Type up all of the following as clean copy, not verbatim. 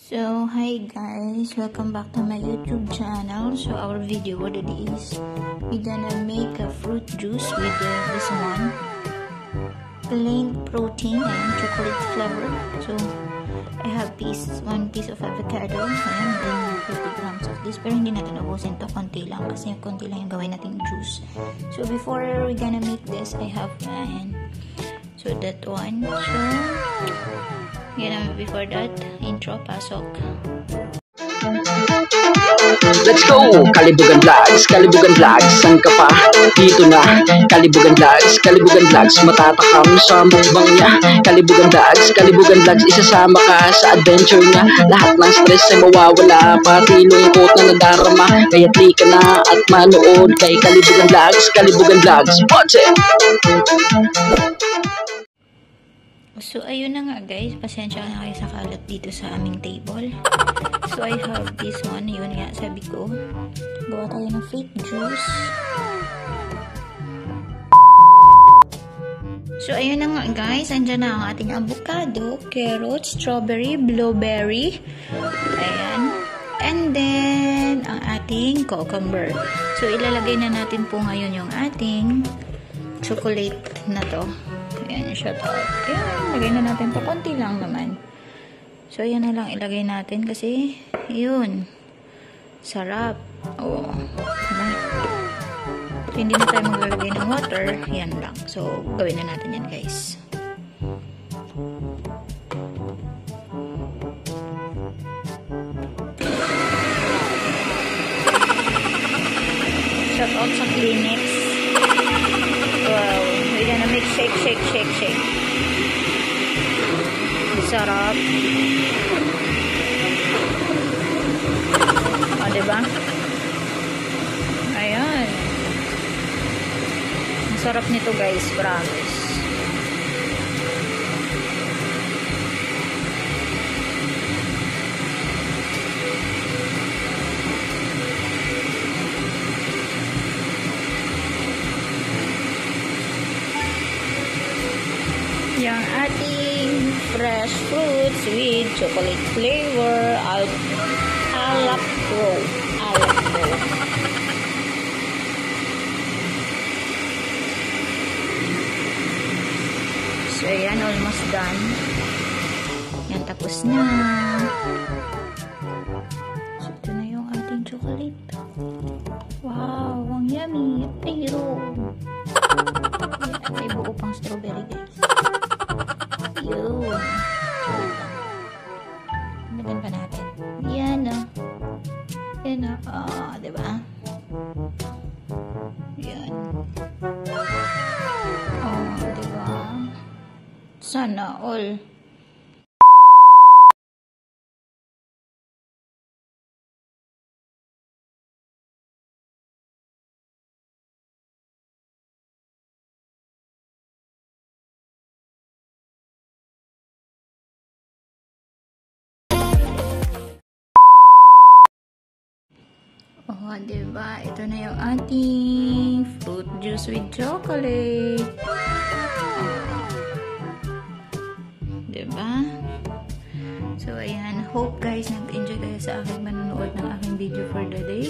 So, hi guys, welcome back to my YouTube channel. So, our video today is we're gonna make a fruit juice with this one, plain protein and chocolate flavor. So, I have one piece of avocado and then 50 grams of this. Pero hindi natin ubusin to, konti lang kasi konti lang yung gawin nating juice. So, before we're gonna make this, I have so that one. So, before that, intro, pasok. Let's go! Kalibugan Vlogs, saan ka pa? Dito na, Kalibugan Vlogs, matatakam sa mukbang niya. Kalibugan Vlogs, isasama ka sa adventure niya. Lahat ng stress ay mawawala, pati lungkot na nadarama. Kaya click ka na at manood kay Kalibugan Vlogs. Watch it! So, ayun na nga guys, pasensya na kayo sa kalat dito sa aming table. So, I have this one, yun nga, sabi ko, gawa tayo ng fruit juice. So, ayun na nga guys, andyan na ang ating avocado, carrot, strawberry, blueberry, ayan, and then, ang ating cucumber. So, ilalagay na natin po ngayon yung ating chocolate na to. Ayan, shout out. Ayan, lagay na natin to. Konti lang naman. So, ayan na lang ilagay natin kasi, yun. Sarap. Oo. Diba? So, hindi na tayo maglalagay ng water. Yan lang. So, gawin na natin yan, guys. Shout out sa Kleenex. Wow. We're gonna make shake. Sarap. O, diba? Ayan. Ang sarap nito guys, promise. Yung ating fresh fruits with chocolate flavor alapro. So ayan, almost done. Yan, tapos na. So ito na yung ating chocolate. Wow, ang yummy. Pero may buo pang strawberry guys. Yun. Dagdagan pa natin. Yan o. Yan o. Oh, diba? Yan. Oh, diba? Sana all. Oh, diba? Ito na yung ating fruit juice with chocolate. Diba? So, ayan. Hope guys, nag-enjoy kayo sa aking manonood ng aking video for the day.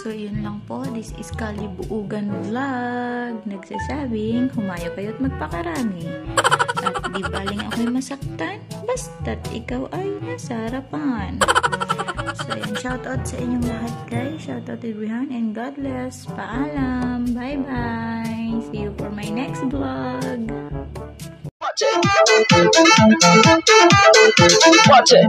So, yun lang po. This is Kalibugan Vlog. Nagsasabing, humayo kayo at magpakarami. At di baling ako'y masaktan, basta't ikaw ay nasa harapan. So, yan. Shoutout sa inyong lahat, guys. Shoutout everyone and God bless. Paalam. Bye-bye. See you for my next vlog. Watch it.